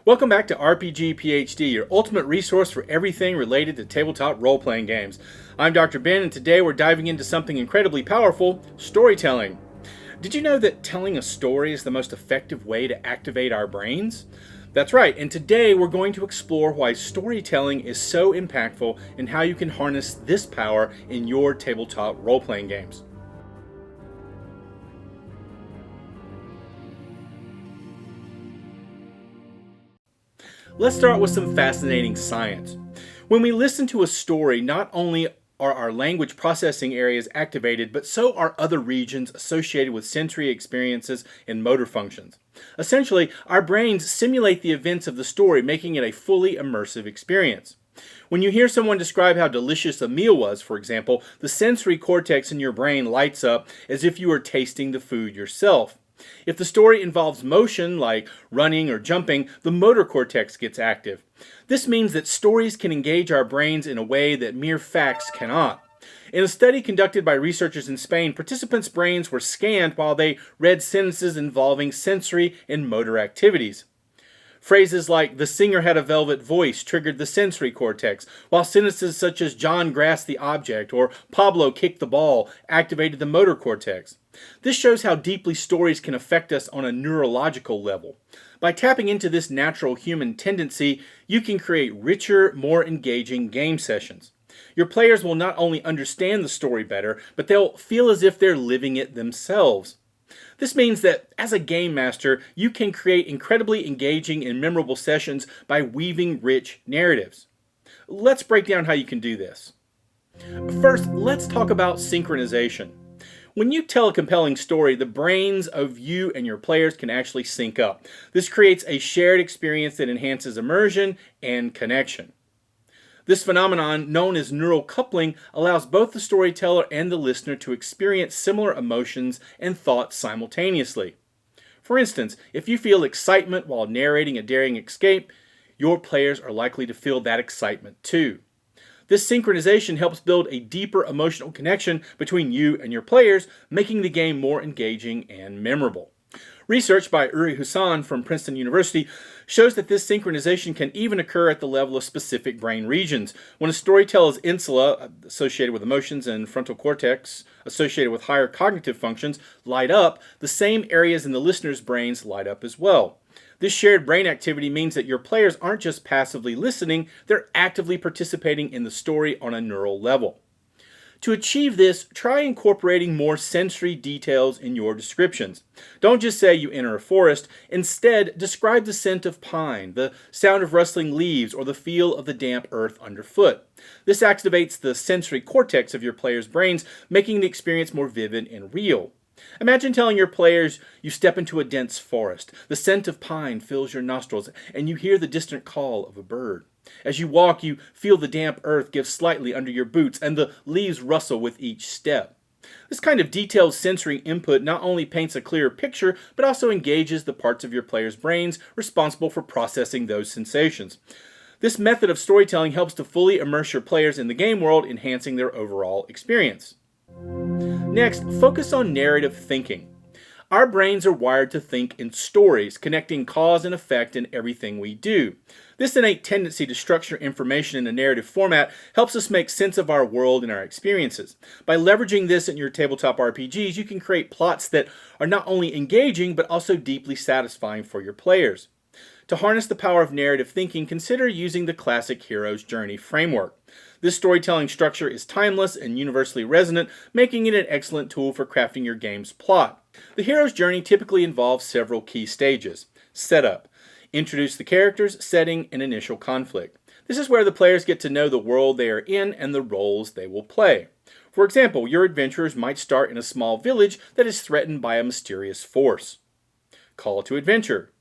Welcome back to RPG PhD, your ultimate resource for everything related to tabletop role-playing games. I'm Dr. Ben, and today we're diving into something incredibly powerful, storytelling. Did you know that telling a story is the most effective way to activate our brains? That's right, and today we're going to explore why storytelling is so impactful and how you can harness this power in your tabletop role-playing games. Let's start with some fascinating science. When we listen to a story, not only are our language processing areas activated, but so are other regions associated with sensory experiences and motor functions. Essentially, our brains simulate the events of the story, making it a fully immersive experience. When you hear someone describe how delicious a meal was, for example, the sensory cortex in your brain lights up as if you were tasting the food yourself. If the story involves motion, like running or jumping, the motor cortex gets active. This means that stories can engage our brains in a way that mere facts cannot. In a study conducted by researchers in Spain, participants' brains were scanned while they read sentences involving sensory and motor activities. Phrases like, "the singer had a velvet voice," triggered the sensory cortex, while sentences such as, "John grasped the object," or "Pablo kicked the ball," activated the motor cortex. This shows how deeply stories can affect us on a neurological level. By tapping into this natural human tendency, you can create richer, more engaging game sessions. Your players will not only understand the story better, but they'll feel as if they're living it themselves. This means that as a game master, you can create incredibly engaging and memorable sessions by weaving rich narratives. Let's break down how you can do this. First, let's talk about synchronization. When you tell a compelling story, the brains of you and your players can actually sync up. This creates a shared experience that enhances immersion and connection. This phenomenon, known as neural coupling, allows both the storyteller and the listener to experience similar emotions and thoughts simultaneously. For instance, if you feel excitement while narrating a daring escape, your players are likely to feel that excitement too. This synchronization helps build a deeper emotional connection between you and your players, making the game more engaging and memorable. Research by Uri Hussain from Princeton University shows that this synchronization can even occur at the level of specific brain regions. When a storyteller's insula, associated with emotions, and frontal cortex, associated with higher cognitive functions, light up, the same areas in the listener's brains light up as well. This shared brain activity means that your players aren't just passively listening, they're actively participating in the story on a neural level. To achieve this, try incorporating more sensory details in your descriptions. Don't just say you enter a forest. Instead, describe the scent of pine, the sound of rustling leaves, or the feel of the damp earth underfoot. This activates the sensory cortex of your players' brains, making the experience more vivid and real. Imagine telling your players you step into a dense forest. The scent of pine fills your nostrils, and you hear the distant call of a bird. As you walk, you feel the damp earth give slightly under your boots, and the leaves rustle with each step. This kind of detailed sensory input not only paints a clearer picture, but also engages the parts of your players' brains responsible for processing those sensations. This method of storytelling helps to fully immerse your players in the game world, enhancing their overall experience. Next, focus on narrative thinking. Our brains are wired to think in stories, connecting cause and effect in everything we do. This innate tendency to structure information in a narrative format helps us make sense of our world and our experiences. By leveraging this in your tabletop RPGs, you can create plots that are not only engaging, but also deeply satisfying for your players. To harness the power of narrative thinking, consider using the classic hero's journey framework. This storytelling structure is timeless and universally resonant, making it an excellent tool for crafting your game's plot. The hero's journey typically involves several key stages. Setup. Introduce the characters, setting, and initial conflict. This is where the players get to know the world they are in and the roles they will play. For example, your adventurers might start in a small village that is threatened by a mysterious force. Call to adventure.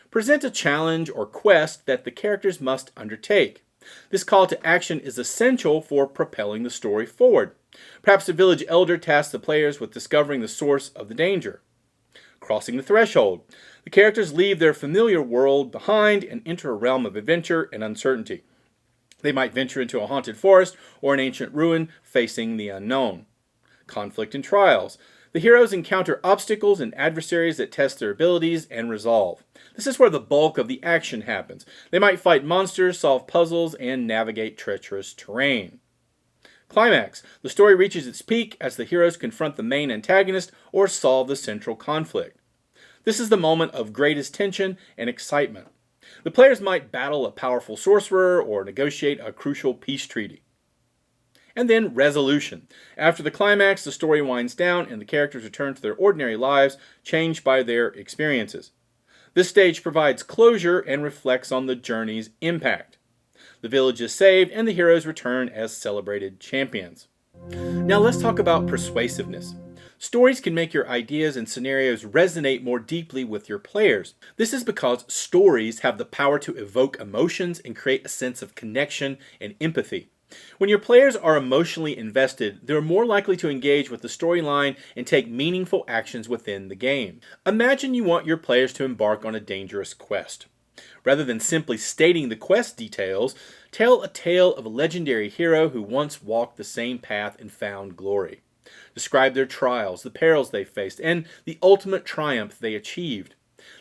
Present a challenge or quest that the characters must undertake. This call to action is essential for propelling the story forward. Perhaps the village elder tasks the players with discovering the source of the danger. Crossing the threshold. The characters leave their familiar world behind and enter a realm of adventure and uncertainty. They might venture into a haunted forest or an ancient ruin facing the unknown. Conflict and trials. The heroes encounter obstacles and adversaries that test their abilities and resolve. This is where the bulk of the action happens. They might fight monsters, solve puzzles, and navigate treacherous terrain. Climax. The story reaches its peak as the heroes confront the main antagonist or solve the central conflict. This is the moment of greatest tension and excitement. The players might battle a powerful sorcerer or negotiate a crucial peace treaty. And then resolution. After the climax, the story winds down and the characters return to their ordinary lives, changed by their experiences. This stage provides closure and reflects on the journey's impact. The village is saved and the heroes return as celebrated champions. Now let's talk about persuasiveness. Stories can make your ideas and scenarios resonate more deeply with your players. This is because stories have the power to evoke emotions and create a sense of connection and empathy. When your players are emotionally invested, they're more likely to engage with the storyline and take meaningful actions within the game. Imagine you want your players to embark on a dangerous quest. Rather than simply stating the quest details, tell a tale of a legendary hero who once walked the same path and found glory. Describe their trials, the perils they faced, and the ultimate triumph they achieved.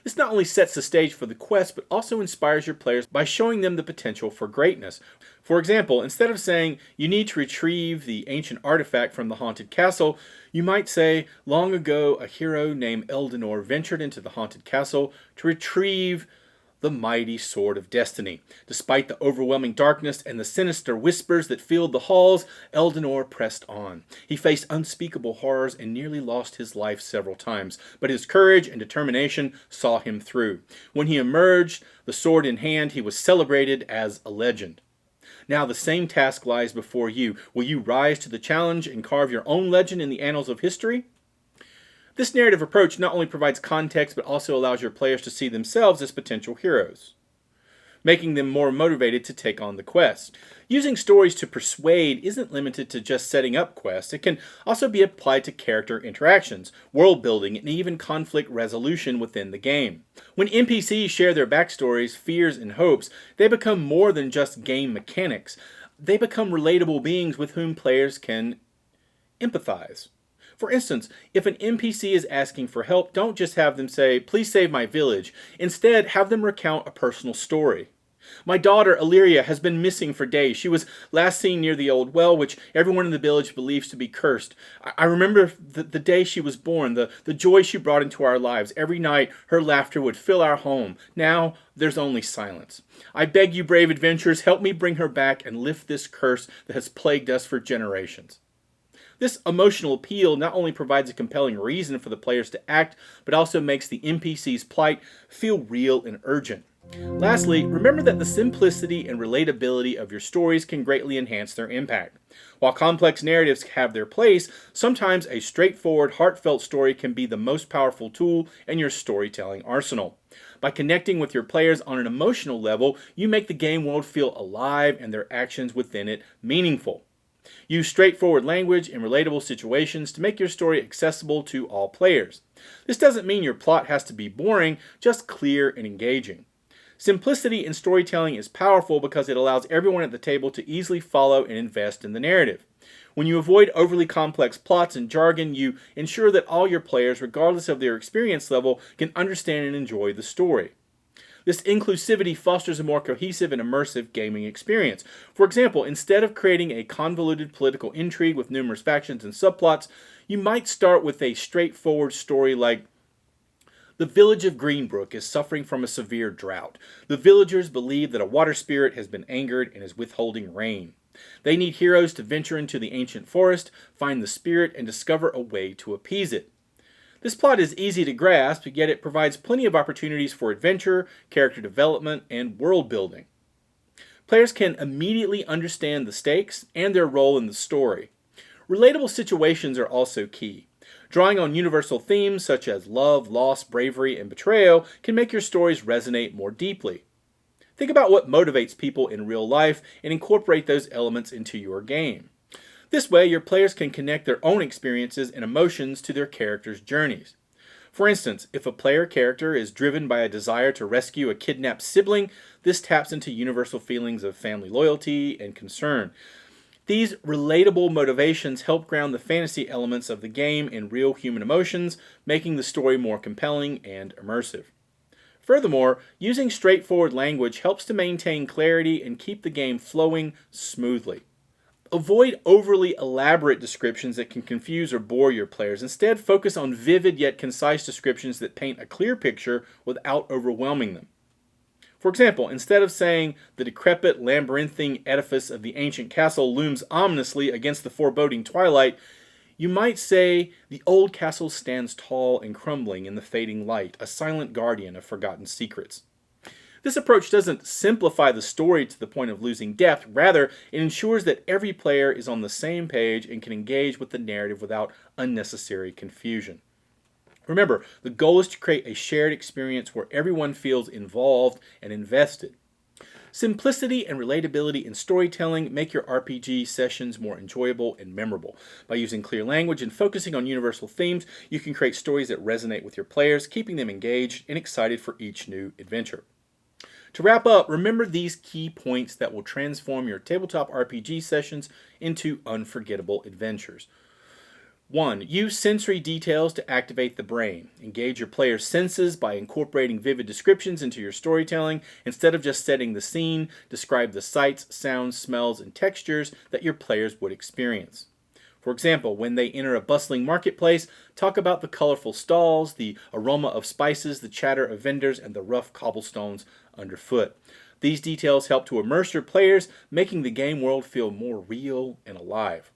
This not only sets the stage for the quest, but also inspires your players by showing them the potential for greatness. For example, instead of saying, you need to retrieve the ancient artifact from the haunted castle, you might say, long ago a hero named Eldenor ventured into the haunted castle to retrieve the mighty sword of destiny. Despite the overwhelming darkness and the sinister whispers that filled the halls, Eldenor pressed on. He faced unspeakable horrors and nearly lost his life several times, but his courage and determination saw him through. When he emerged, the sword in hand, he was celebrated as a legend. Now the same task lies before you. Will you rise to the challenge and carve your own legend in the annals of history? This narrative approach not only provides context, but also allows your players to see themselves as potential heroes, making them more motivated to take on the quest. Using stories to persuade isn't limited to just setting up quests. It can also be applied to character interactions, world building, and even conflict resolution within the game. When NPCs share their backstories, fears, and hopes, they become more than just game mechanics. They become relatable beings with whom players can empathize. For instance, if an NPC is asking for help, don't just have them say, please save my village. Instead, have them recount a personal story. My daughter, Illyria, has been missing for days. She was last seen near the old well, which everyone in the village believes to be cursed. I remember the day she was born, the joy she brought into our lives. Every night, her laughter would fill our home. Now, there's only silence. I beg you, brave adventurers, help me bring her back and lift this curse that has plagued us for generations. This emotional appeal not only provides a compelling reason for the players to act, but also makes the NPC's plight feel real and urgent. Lastly, remember that the simplicity and relatability of your stories can greatly enhance their impact. While complex narratives have their place, sometimes a straightforward, heartfelt story can be the most powerful tool in your storytelling arsenal. By connecting with your players on an emotional level, you make the game world feel alive and their actions within it meaningful. Use straightforward language and relatable situations to make your story accessible to all players. This doesn't mean your plot has to be boring, just clear and engaging. Simplicity in storytelling is powerful because it allows everyone at the table to easily follow and invest in the narrative. When you avoid overly complex plots and jargon, you ensure that all your players, regardless of their experience level, can understand and enjoy the story. This inclusivity fosters a more cohesive and immersive gaming experience. For example, instead of creating a convoluted political intrigue with numerous factions and subplots, you might start with a straightforward story like, the village of Greenbrook is suffering from a severe drought. The villagers believe that a water spirit has been angered and is withholding rain. They need heroes to venture into the ancient forest, find the spirit, and discover a way to appease it. This plot is easy to grasp, yet it provides plenty of opportunities for adventure, character development, and world building. Players can immediately understand the stakes and their role in the story. Relatable situations are also key. Drawing on universal themes such as love, loss, bravery, and betrayal can make your stories resonate more deeply. Think about what motivates people in real life and incorporate those elements into your game. This way, your players can connect their own experiences and emotions to their characters' journeys. For instance, if a player character is driven by a desire to rescue a kidnapped sibling, this taps into universal feelings of family loyalty and concern. These relatable motivations help ground the fantasy elements of the game in real human emotions, making the story more compelling and immersive. Furthermore, using straightforward language helps to maintain clarity and keep the game flowing smoothly. Avoid overly elaborate descriptions that can confuse or bore your players. Instead, focus on vivid yet concise descriptions that paint a clear picture without overwhelming them. For example, instead of saying the decrepit labyrinthine edifice of the ancient castle looms ominously against the foreboding twilight, you might say the old castle stands tall and crumbling in the fading light, a silent guardian of forgotten secrets. This approach doesn't simplify the story to the point of losing depth. Rather, it ensures that every player is on the same page and can engage with the narrative without unnecessary confusion. Remember, the goal is to create a shared experience where everyone feels involved and invested. Simplicity and relatability in storytelling make your RPG sessions more enjoyable and memorable. By using clear language and focusing on universal themes, you can create stories that resonate with your players, keeping them engaged and excited for each new adventure. To wrap up, remember these key points that will transform your tabletop RPG sessions into unforgettable adventures. 1. Use sensory details to activate the brain. Engage your players' senses by incorporating vivid descriptions into your storytelling. Instead of just setting the scene, describe the sights, sounds, smells, and textures that your players would experience. For example, when they enter a bustling marketplace, talk about the colorful stalls, the aroma of spices, the chatter of vendors, and the rough cobblestones underfoot. These details help to immerse your players, making the game world feel more real and alive.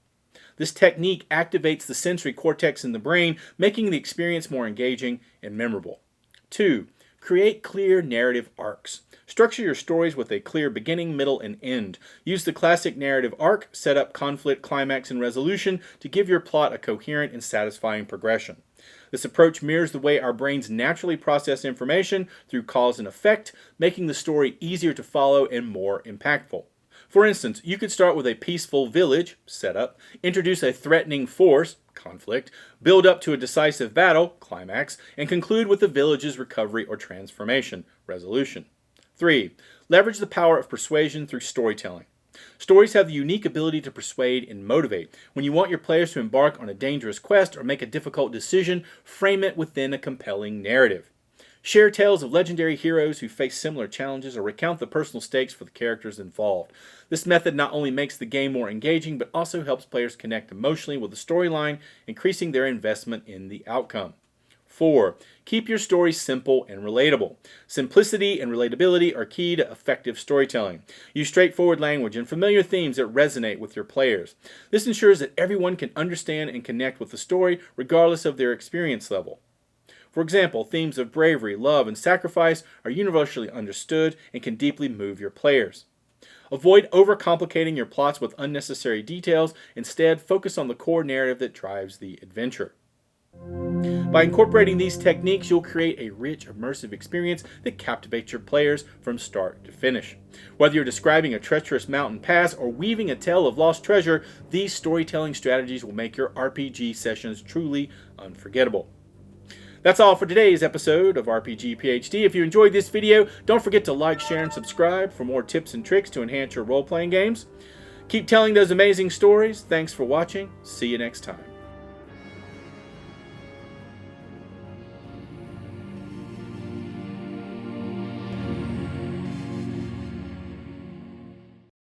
This technique activates the sensory cortex in the brain, making the experience more engaging and memorable. 2. Create clear narrative arcs. Structure your stories with a clear beginning, middle, and end. Use the classic narrative arc, setup, conflict, climax, and resolution to give your plot a coherent and satisfying progression. This approach mirrors the way our brains naturally process information through cause and effect, making the story easier to follow and more impactful. For instance, you could start with a peaceful village, setup, introduce a threatening force, conflict, build up to a decisive battle, climax, and conclude with the village's recovery or transformation, resolution. 3. Leverage the power of persuasion through storytelling. Stories have the unique ability to persuade and motivate. When you want your players to embark on a dangerous quest or make a difficult decision, frame it within a compelling narrative. Share tales of legendary heroes who face similar challenges or recount the personal stakes for the characters involved. This method not only makes the game more engaging, but also helps players connect emotionally with the storyline, increasing their investment in the outcome. 4. Keep your story simple and relatable. Simplicity and relatability are key to effective storytelling. Use straightforward language and familiar themes that resonate with your players. This ensures that everyone can understand and connect with the story regardless of their experience level. For example, themes of bravery, love, and sacrifice are universally understood and can deeply move your players. Avoid overcomplicating your plots with unnecessary details. Instead, focus on the core narrative that drives the adventure. By incorporating these techniques, you'll create a rich, immersive experience that captivates your players from start to finish. Whether you're describing a treacherous mountain pass or weaving a tale of lost treasure, these storytelling strategies will make your RPG sessions truly unforgettable. That's all for today's episode of RPG PhD. If you enjoyed this video, don't forget to like, share, and subscribe for more tips and tricks to enhance your role-playing games. Keep telling those amazing stories. Thanks for watching. See you next time.